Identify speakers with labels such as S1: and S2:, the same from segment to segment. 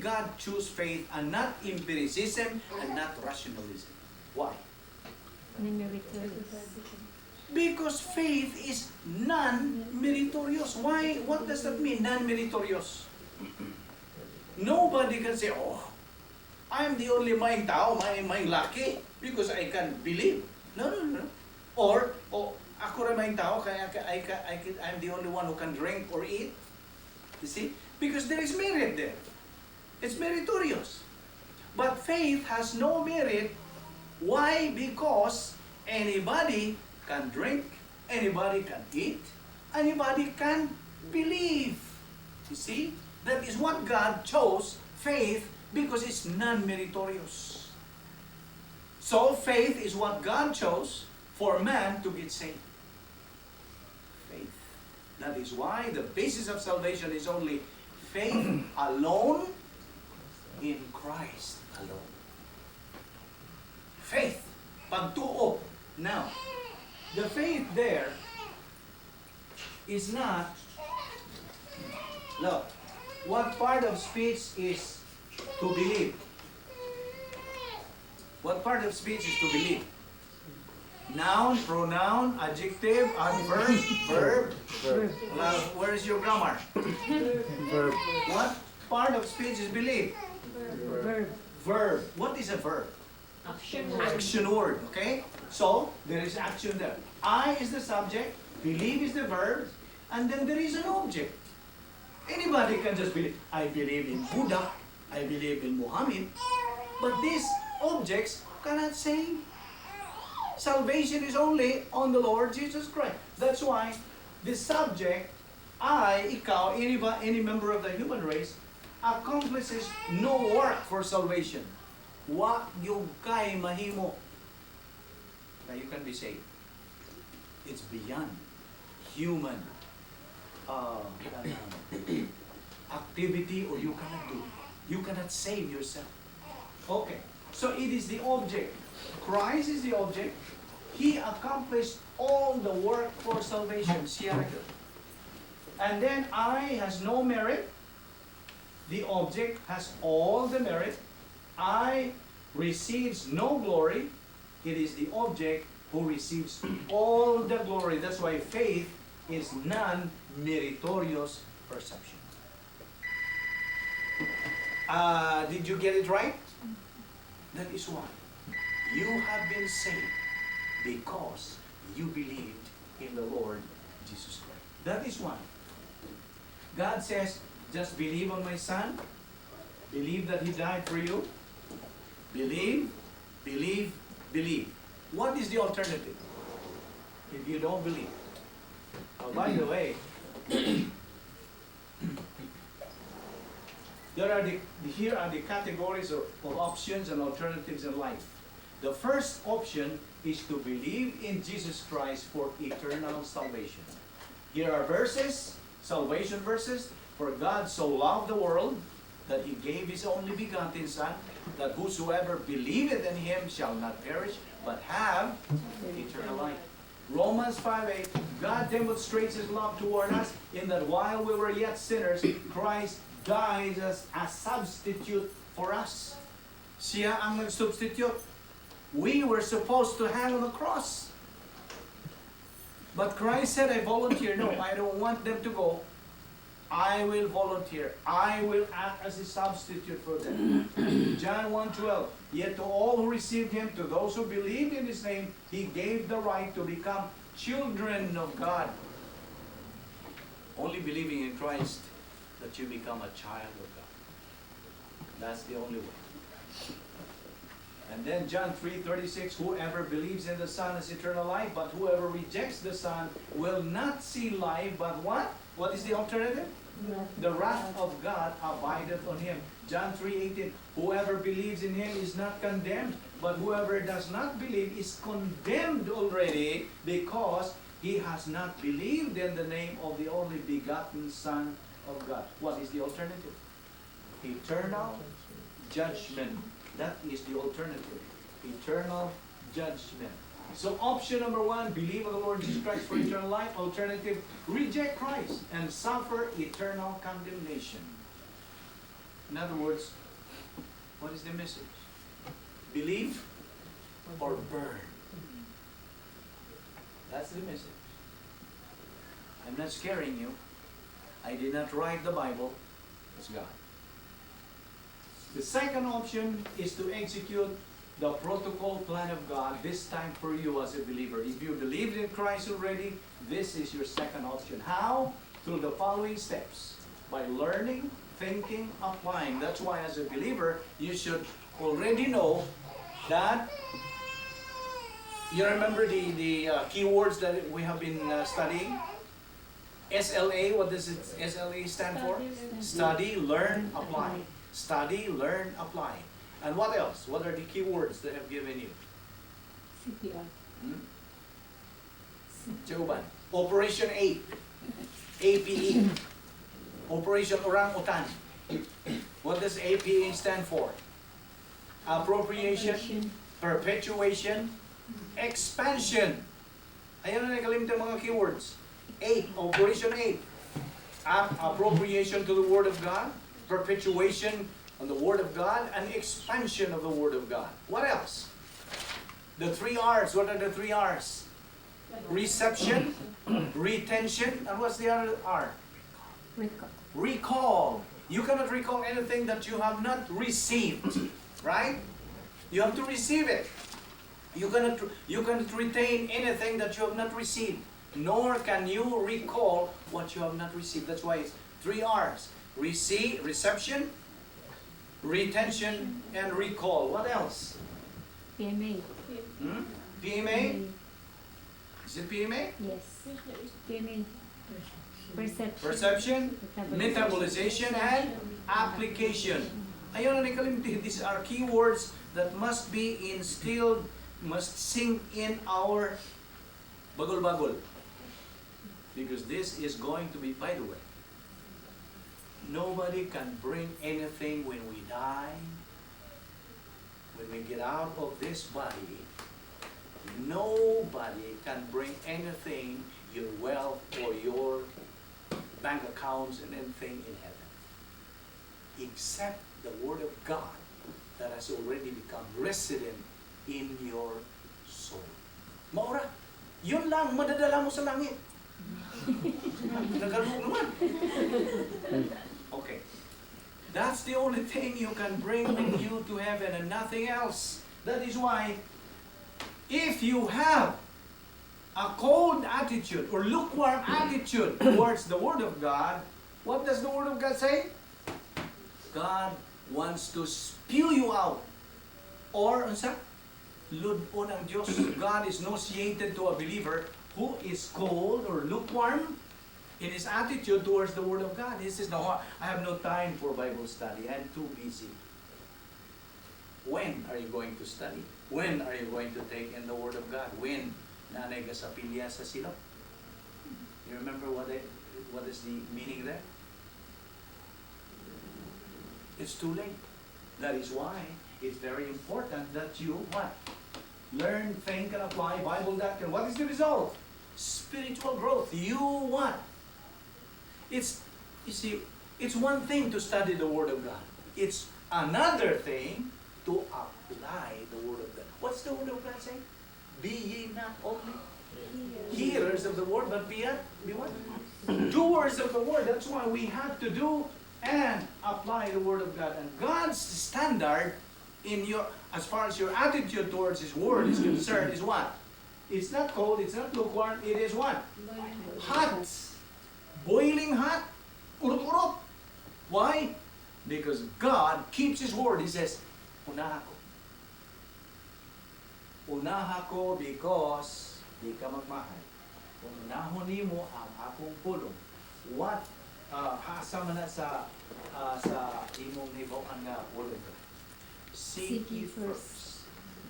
S1: God choose faith and not empiricism and not rationalism? Why? Because faith is non-meritorious. Why? What does that mean, non-meritorious? Nobody can say, oh, I'm the only maing tao, maing lucky, because I can believe. No, no, no. Or, oh, ako rin maing tao, kaya I'm the only one who can drink or eat. You see? Because there is merit there. It's meritorious. But faith has no merit. Why? Because anybody can drink, anybody can eat, anybody can believe. You see? That is what God chose, faith, because it's non-meritorious. So faith is what God chose for man to get saved. Faith. That is why the basis of salvation is only faith alone in Christ alone. Faith. Pagtuo. Now, the faith there is not, look, what part of speech is to believe? What part of speech is to believe? Noun, pronoun, adjective, adverb, verb. Where is your grammar?
S2: Verb.
S1: What part of speech is believe?
S2: Verb.
S1: Verb. What is a verb?
S3: Action word.
S1: Action word, okay? So, there is action there. I is the subject, believe is the verb, and then there is an object. Anybody can just believe. I believe in Buddha, I believe in Muhammad, but these objects cannot save. Salvation is only on the Lord Jesus Christ. That's why the subject, I, ikaw, any member of the human race, accomplishes no work for salvation. Wa yung kay mahimo. Now you can be saved. It's beyond human activity, or you cannot do. You cannot save yourself. Okay, so it is the object. Christ is the object. He accomplished all the work for salvation. And then I has no merit. The object has all the merit. I receives no glory. It is the object who receives all the glory. That's why faith is non-meritorious perception. Did you get it right? That is why you have been saved, because you believed in the Lord Jesus Christ. That is why God says, just believe on my Son. Believe that He died for you. Believe, believe, believe. What is the alternative if you don't believe? Oh, by the way, here are the categories of options and alternatives in life. The first option is to believe in Jesus Christ for eternal salvation. Here are verses, salvation verses. For God so loved the world that He gave His only begotten Son, that whosoever believeth in Him shall not perish, but have eternal life. Romans 5:8, God demonstrates His love toward us in that while we were yet sinners, Christ died as a substitute for us. Siya ang nag-substitute. We were supposed to hang on the cross. But Christ said, I volunteer. No, I don't want them to go. I will volunteer. I will act as a substitute for them. John 1:12. Yet to all who received Him, to those who believed in His name, He gave the right to become children of God. Only believing in Christ that you become a child of God. That's the only way. And then John 3:36. Whoever believes in the Son has eternal life, but whoever rejects the Son will not see life, but what? What is the alternative? The wrath of God abideth on him. John 3:18. Whoever believes in Him is not condemned, but whoever does not believe is condemned already, because he has not believed in the name of the only begotten Son of God. What is the alternative? Eternal judgment. That is the alternative. Eternal judgment. So option number one, believe on the Lord Jesus Christ for eternal life. Alternative, reject Christ and suffer eternal condemnation. In other words, what is the message? Believe or burn. That's the message. I'm not scaring you. I did not write the Bible. It's God. The second option is to execute the protocol plan of God, this time for you as a believer. If you believed in Christ already, this is your second option. How? Through the following steps. By learning, thinking, applying. That's why as a believer, you should already know that. You remember the keywords that we have been studying? SLA, what does SLA stand for? Study, learn, apply. Study, learn, apply. And what else? What are the keywords that I've given you?
S2: CPR.
S1: Jawaban. Operation 8. APE. Operation Orang Utan. What does APE stand for? Appropriation, perpetuation, expansion. Ayan na nakalimutan mga keywords. 8. Operation 8. Appropriation to the Word of God, perpetuation on the Word of God, and expansion of the Word of God. What else? The 3 R's. What are the 3 R's? Reception, retention, and what's the other R?
S2: Recall.
S1: Recall. You cannot recall anything that you have not received, right? You have to receive it. You cannot retain anything that you have not received, nor can you recall what you have not received. That's why it's 3 R's. Receive, reception, retention, and recall. What else?
S2: PMA.
S1: PMA? Is it PMA?
S2: Yes. PMA. Perception.
S1: Perception, metabolization, and application. Ayun na nakalimutan. These are keywords that must be instilled, must sink in our bagol-bagol. Because this is going to be, by the way, nobody can bring anything when we die. When we get out of this body, nobody can bring anything, your wealth or your bank accounts and anything in heaven, except the Word of God that has already become resident in your soul. Maura, yun lang madadala mo sa langit. Nagalug naman. Okay. That's the only thing you can bring with you to heaven and nothing else. That is why if you have a cold attitude or lukewarm attitude towards the Word of God, what does the Word of God say? God wants to spew you out. Or, ludon ang Diyos. God is associated to a believer who is cold or lukewarm in his attitude towards the Word of God. He says, no, I have no time for Bible study. I'm too busy. When are you going to study? When are you going to take in the Word of God? When? Nanay ka sa pilya sa silot? You remember what is the meaning there? It's too late. That is why it's very important that you what? Learn, think, and apply Bible doctrine. What is the result? Spiritual growth. You what? You see, it's one thing to study the Word of God. It's another thing to apply the Word of God. What's the Word of God saying? Be ye not only hearers of the Word, but be what? Doers of the Word. That's why we have to do and apply the Word of God. And God's standard in your, as far as your attitude towards His Word is concerned, is what? It's not cold, it's not lukewarm, it is what? Hot. Boiling hot. Urot-urot. Why? Because God keeps His Word. He says, unaha ko. Unaha ko because di ka magmahal. Unahon nimo ang akong pulong. What? Hasama na sa imong hibawan nga word of God. Seek ye first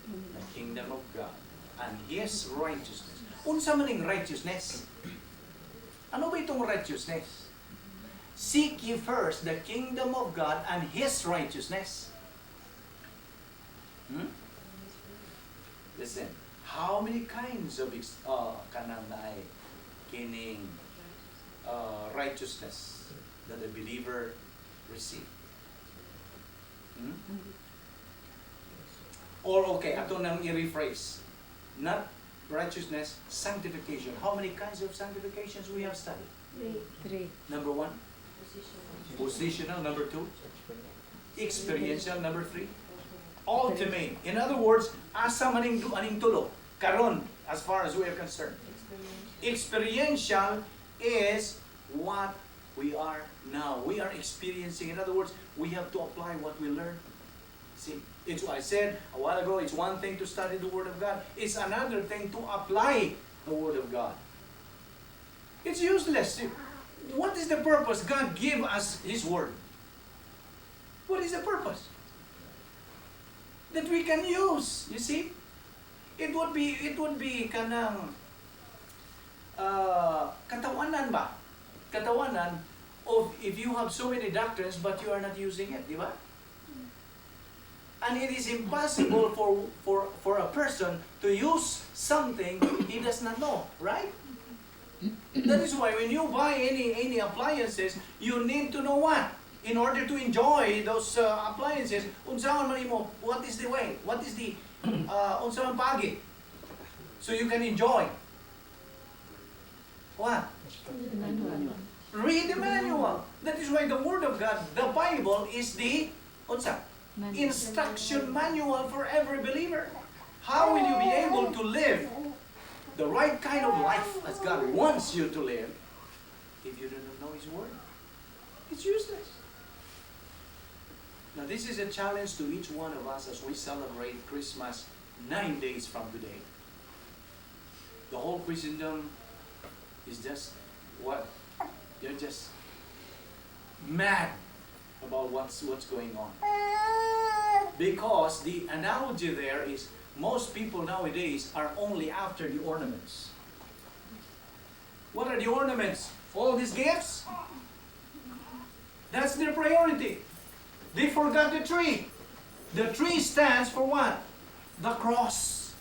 S1: the kingdom of God and His righteousness. Unsa man ning righteousness? Ano ba itong righteousness? Seek ye first the kingdom of God and His righteousness. Listen, how many kinds of kananay kining righteousness that a believer receives? Or okay, ato nang i-rephrase. Not righteousness, sanctification. How many kinds of sanctifications we have studied?
S2: 3.
S1: Number 1, positional. Number 2, experiential. Number 3, ultimate. In other words, asa maning aning tulo karon as far as we are concerned. Experiential is what we are now. We are experiencing. In other words, we have to apply what we learn. See, it's what I said a while ago. It's one thing to study the Word of God. It's another thing to apply the Word of God. It's useless. What is the purpose? God gave us His Word. What is the purpose? That we can use. You see, it would be kanang katawanan ba? Katawanan of if you have so many doctrines but you are not using it, di ba? And it is impossible for a person to use something he does not know, right? That is why when you buy any appliances, you need to know what? In order to enjoy those appliances, unsaon man imo, what is the way? What is the unsaon pagi? So you can enjoy. What? Read the manual. That is why the Word of God, the Bible, is the instruction manual for every believer. How will you be able to live the right kind of life as God wants you to live if you don't know His Word? It's useless. Now this is a challenge to each one of us as we celebrate Christmas 9 days from today. The whole Christendom is just what? They're just mad about what's going on. Because the analogy there is most people nowadays are only after the ornaments. What are the ornaments? All these gifts? That's their priority. They forgot the tree. The tree stands for what? The cross.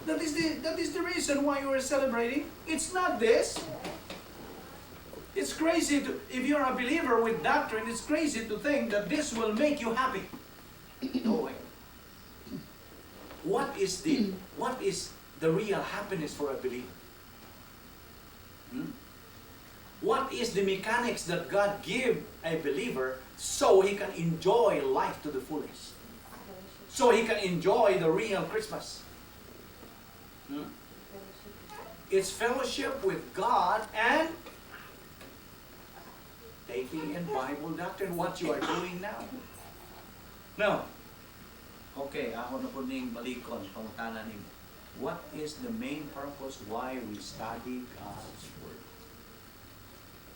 S1: That is the reason why you are celebrating. It's not this. It's crazy to, if you're a believer with doctrine, it's crazy to think that this will make you happy. No way. What is the real happiness for a believer? What is the mechanics that God give a believer so he can enjoy life to the fullest? So he can enjoy the real Christmas. It's fellowship with God and taking in Bible doctrine, what you are doing now. Now, okay, ako na po ning balikon, pangutanan nimo. What is the main purpose why we study God's Word?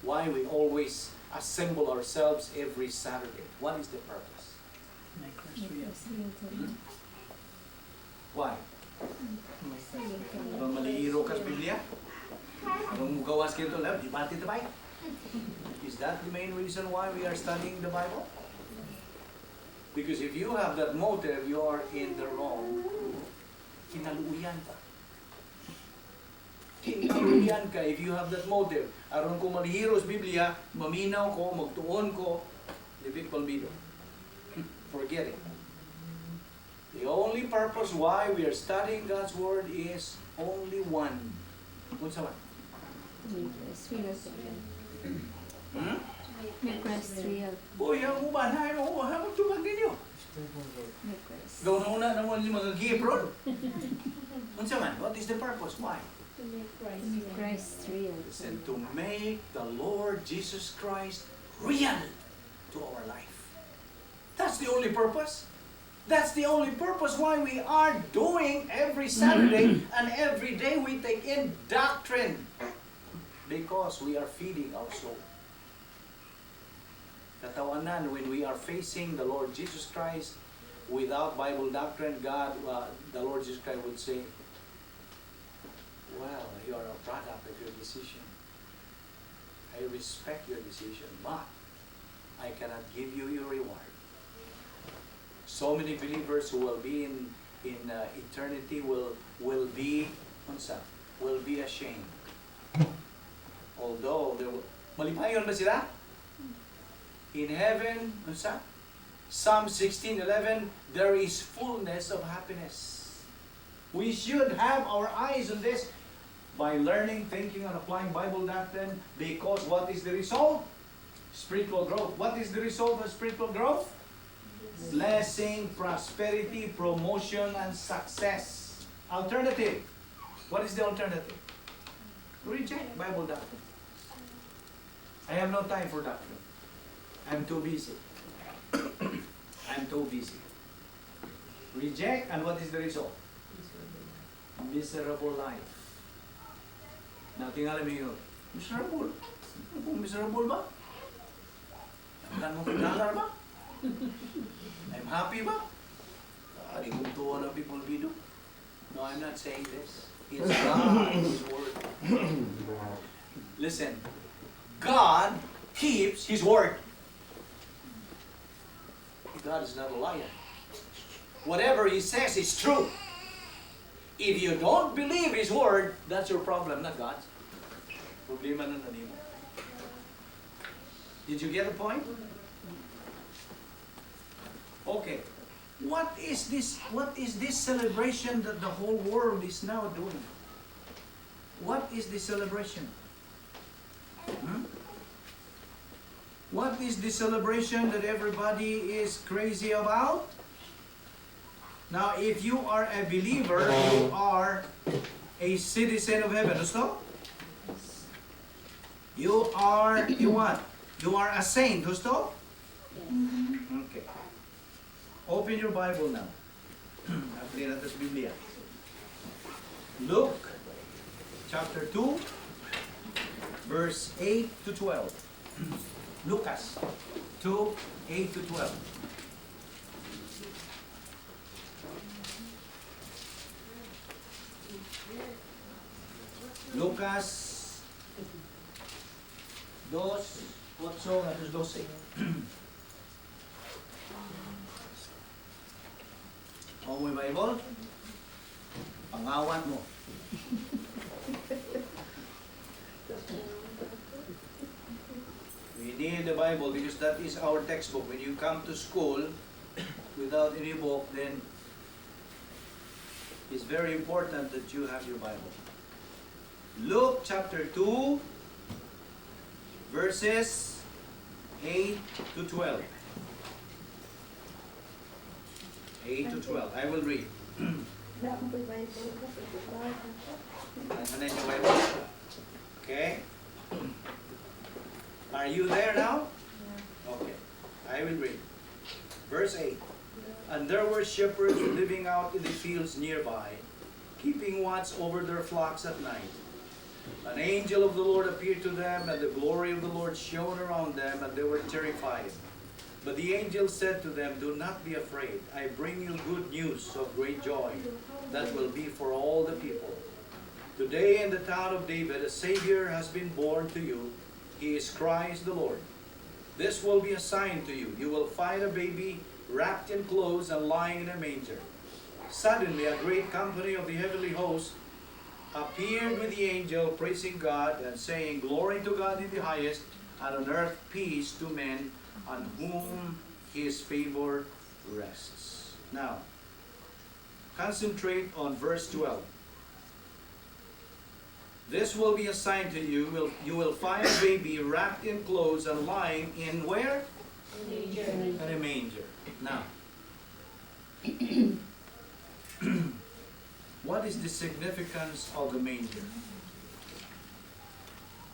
S1: Why we always assemble ourselves every Saturday? What is the purpose? Why? Anong malihiro ka sa Biblia? Anong gawas kito lang? Di ba titibay? Is that the main reason why we are studying the Bible? Because if you have that motive, you are in the wrong. Kinaluyan ka. Kinaluyan ka if you have that motive. Aron ko malihiro sa Biblia, maminaw ko, magtuon ko, libig Balbido. Forget it. The only purpose why we are studying God's Word is only one. Unsa man?
S2: Request real.
S1: Boy, ang uban, hamang tubag ninyo. Gawin na una naman yung mga gibron. Unsa man? What is the purpose? Why?
S2: To make Christ real.
S1: And to make the Lord Jesus Christ real to our life. That's the only purpose. That's the only purpose why we are doing every Saturday and every day we take in doctrine. Because we are feeding our soul. Katawanan, when we are facing the Lord Jesus Christ without Bible doctrine, the Lord Jesus Christ would say, well, you are a product of your decision. I respect your decision, but I cannot give you your reward. So many believers who will be in eternity will be ashamed. Although malipayon ba sila? In heaven, Psalm 16:11, there is fullness of happiness. We should have our eyes on this by learning, thinking, and applying Bible doctrine, because what is the result? Spiritual growth. What is the result of spiritual growth? Blessing, prosperity, promotion, and success. Alternative. What is the alternative? Reject Bible doctrine. I have no time for doctrine. I'm too busy. I'm too busy. Reject, and what is the result? Miserable life. Now, tingnan mo yun. Miserable. Miserable ba? Ang mo $1 ba? I'm happy ba? Di kong tuwa ng Balbido. No, I'm not saying this. It's God, His Word. Listen, God keeps His Word. God is not a liar. Whatever He says is true. If you don't believe His Word, that's your problem, not God's. Problema na nimo. Did you get the point? Okay. What is this celebration that the whole world is now doing? What is the celebration? What is the celebration that everybody is crazy about? Now, if you are a believer, you are a citizen of heaven. Gusto? You are a what? You are a saint. Gusto? Okay. Open your Bible now. Abrir natin sa Biblia. Luke chapter 2, verse 8 to 12. Lucas 2, 8 to 12. Lucas 2, 8 at 12. O mo yung Bible? Pangawan mo. We need the Bible because that is our textbook. When you come to school without any book, then it's very important that you have your Bible. Luke chapter 2, verses 8 to 12. 8 to 12. I will read. Okay? Are you there now? Okay. I will read. Verse 8. And there were shepherds living out in the fields nearby, keeping watch over their flocks at night. An angel of the Lord appeared to them, and the glory of the Lord shone around them, and they were terrified. But the angel said to them, do not be afraid. I bring you good news of great joy that will be for all the people. Today in the town of David a Savior has been born to you. He is Christ the Lord. This will be a sign to you. You will find a baby wrapped in clothes and lying in a manger. Suddenly a great company of the heavenly host appeared with the angel, praising God and saying, glory to God in the highest, and on earth peace to men on whom His favor rests. Now, concentrate on verse 12. This will be a sign to you. You will find a baby wrapped in clothes and lying in where?
S2: Manger.
S1: In a manger. Now, what is the significance of the manger?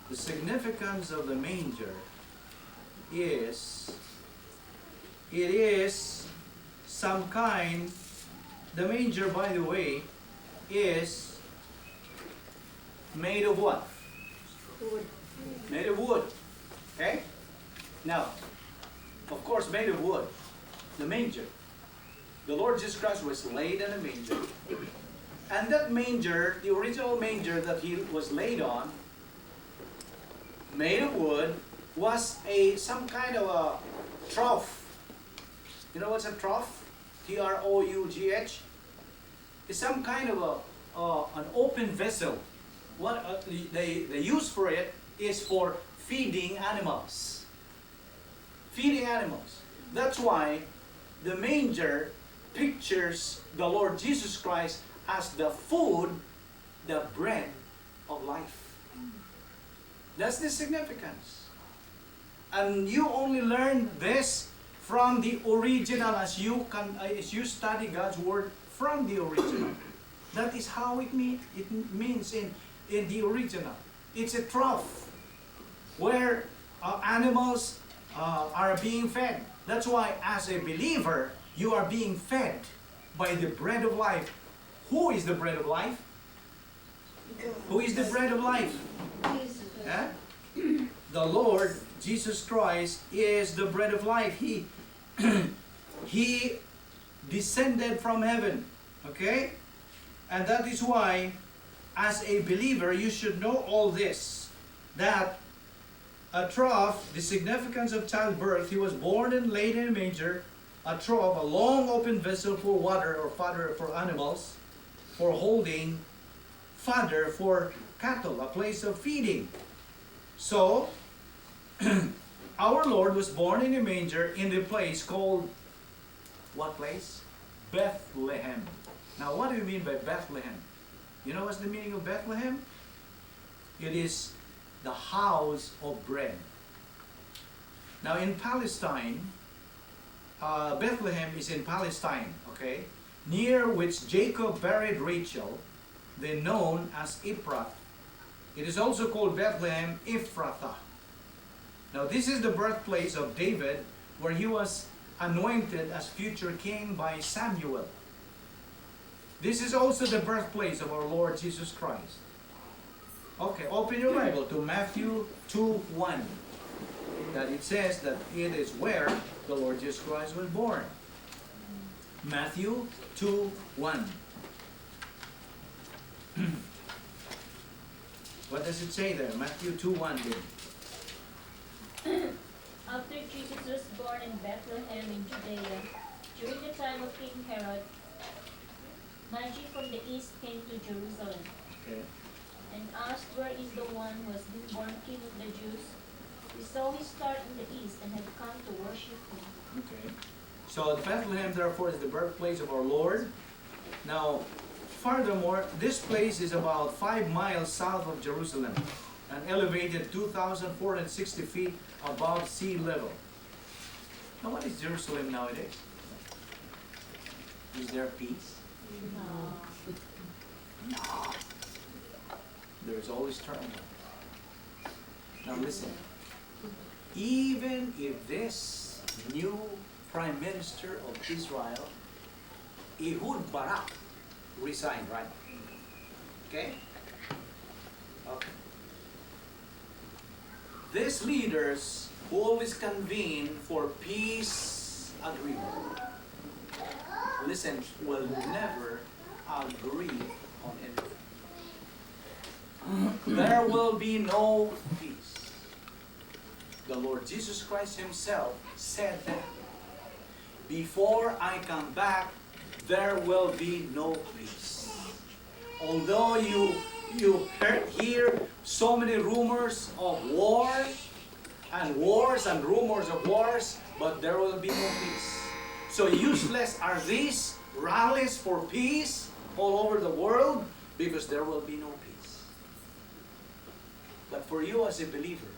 S1: The significance of the manger is, it is some kind, the manger, by the way, is made of what?
S2: Wood.
S1: Made of wood. Okay? Now, of course, made of wood. The manger. The Lord Jesus Christ was laid in a manger. And that manger, the original manger that He was laid on, made of wood, was some kind of a trough. You know what's a trough? T-R-O-U-G-H. It's some kind of an open vessel. What they use for it is for feeding animals. Feeding animals. That's why the manger pictures the Lord Jesus Christ as the food, the bread of life. That's the significance. And you only learn this from the original as you study God's Word from the original. That is how it means in the original. It's a trough where animals are being fed. That's why as a believer, you are being fed by the bread of life. Who is the bread of life? Who is the bread of life? Eh? The Lord Jesus Christ is the bread of life. He descended from heaven. Okay? And that is why, as a believer, you should know all this. That a trough, the significance of childbirth, he was born and laid in a manger. A trough, a long open vessel for water or fodder for animals, for holding fodder for cattle, a place of feeding. So, our Lord was born in a manger in the place called, what place? Bethlehem. Now, what do you mean by Bethlehem? You know what's the meaning of Bethlehem? It is the house of bread. Now, in Palestine, Bethlehem is in Palestine, okay? Near which Jacob buried Rachel, then known as Ephrath. It is also called Bethlehem Ephrathah. Now, this is the birthplace of David, where he was anointed as future king by Samuel. This is also the birthplace of our Lord Jesus Christ. Okay, open your Bible to Matthew 2:1. That it says that it is where the Lord Jesus Christ was born. Matthew 2:1. What does it say there? Matthew 2:1 then.
S2: After Jesus was born in Bethlehem in Judea, during the time of King Herod, Manger from the east came to Jerusalem,
S1: Okay.
S2: and asked, "Where is the one who has been born King of the Jews? We saw his star in the east and have come to worship him."
S1: Okay. So Bethlehem, therefore, is the birthplace of our Lord. Now, furthermore, this place is about 5 miles south of Jerusalem and elevated 2,460 feet above sea level. Now, what is Jerusalem nowadays? Is there peace? No. There is always turmoil. Now listen. Even if this new Prime Minister of Israel, Ehud Barak, resigned, right? Okay? Okay. These leaders always convene for peace agreement. Listen, will never agree on anything. There will be no peace. The Lord Jesus Christ himself said that. Before I come back, there will be no peace. Although you hear so many rumors of wars and rumors of wars, but there will be no peace. So useless are these rallies for peace all over the world, because there will be no peace. But for you as a believer,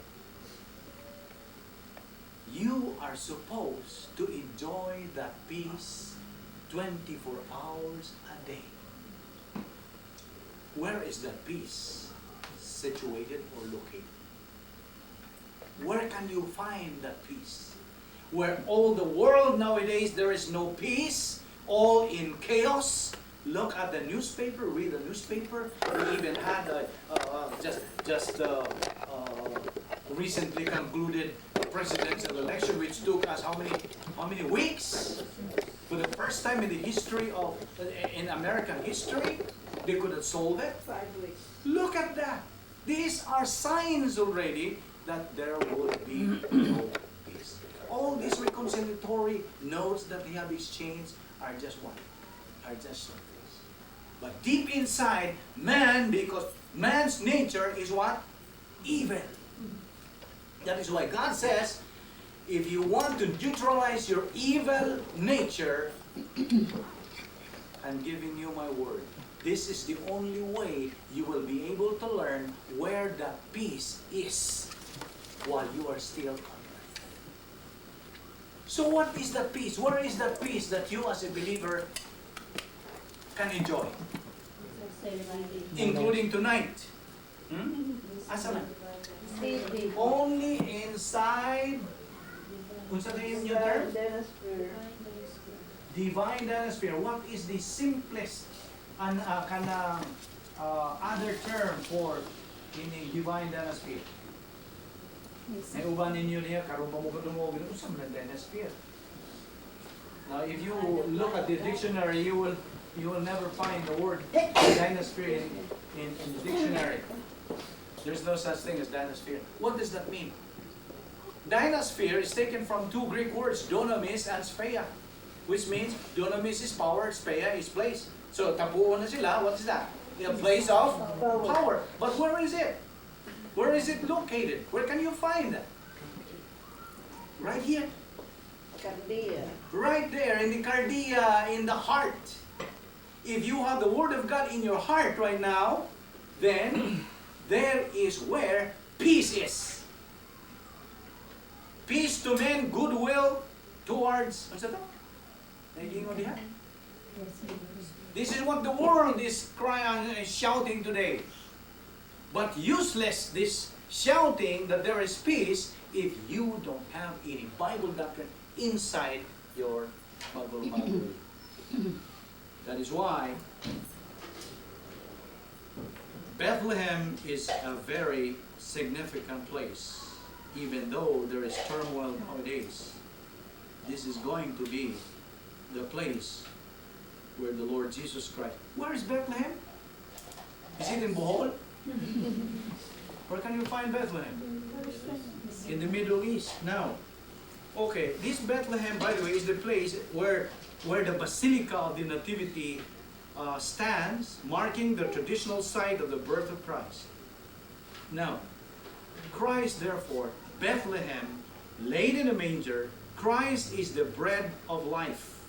S1: you are supposed to enjoy that peace 24 hours a day. Where is that peace situated or located? Where can you find that peace? Where all the world nowadays, there is no peace, all in chaos. Look at the newspaper, read the newspaper. We even had recently concluded presidential election, which took us how many weeks? For the first time in the history of in American history, they couldn't solve it.
S2: 5 weeks.
S1: Look at that. These are signs already that there would be no peace. All these reconciliatory notes that they have exchanged are just what? Are just surface. But deep inside, man, because man's nature is what? Evil. That is why God says, if you want to neutralize your evil nature, I'm giving you my word. This is the only way you will be able to learn where the peace is while you are still on earth. So what is the peace? Where is the peace that you as a believer can enjoy? Including tonight. Asa man? Only inside, kung sa tingin nyo term? Divine Dinosphere. What is the simplest and other term for in a Divine Dinosphere? May uban ninyo niya, karoon pa mo katungog, ito sa Dinosphere. Now, if you look at the dictionary, you will never find the word Dinosphere in the dictionary. There's no such thing as Dinosphere. What does that mean? Dinosphere is taken from two Greek words, dunamis and speia, which means dunamis is power, speia is place. So, tapuon na sila, what is that? A place of power. But where is it? Where is it located? Where can you find that? Right here.
S3: Cardia.
S1: Right there in the cardia, in the heart. If you have the Word of God in your heart right now, then there is where peace is. Peace to men, goodwill towards, what's that? This is what the world is crying and shouting today. But useless this shouting that there is peace if you don't have any Bible doctrine inside your Bible. That is why Bethlehem is a very significant place. Even though there is turmoil nowadays, this is going to be the place where the Lord Jesus Christ. Where is Bethlehem? Is it in Bohol? Where can you find Bethlehem? In the Middle East. Now, okay, this Bethlehem, by the way, is the place where the Basilica of the Nativity stands, marking the traditional site of the birth of Christ. Now, Christ, therefore, Bethlehem, laid in a manger, Christ is the bread of life.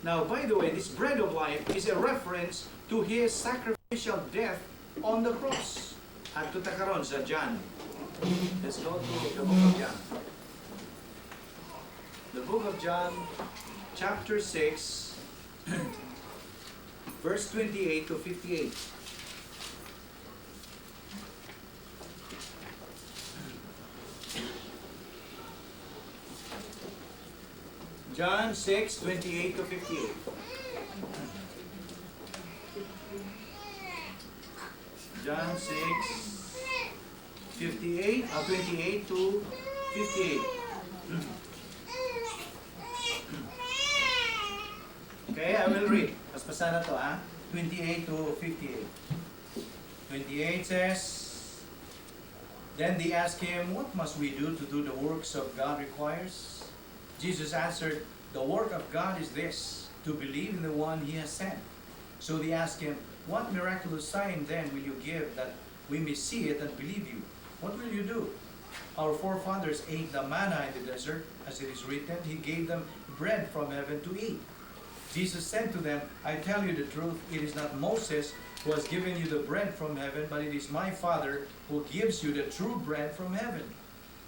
S1: Now, by the way, this bread of life is a reference to His sacrificial death on the cross. At tutakaron sa John. Let's go to the book of John. The book of John, chapter 6, verse 28 to 58. John 6, 28 to 58. John 6, 58, 28 to 58. Okay, I will read. Paspasan na to, 28 to 58. 28 says, Then they asked him, What must we do to do the works of God requires? Jesus answered, The work of God is this, to believe in the one He has sent. So they asked him, What miraculous sign then will you give that we may see it and believe you? What will you do? Our forefathers ate the manna in the desert, as it is written, He gave them bread from heaven to eat. Jesus said to them, I tell you the truth, it is not Moses who has given you the bread from heaven, but it is my Father who gives you the true bread from heaven.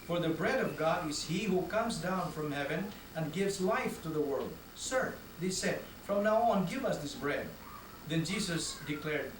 S1: For the bread of God is He who comes down from heaven and gives life to the world. Sir, they said, from now on give us this bread. Then Jesus declared,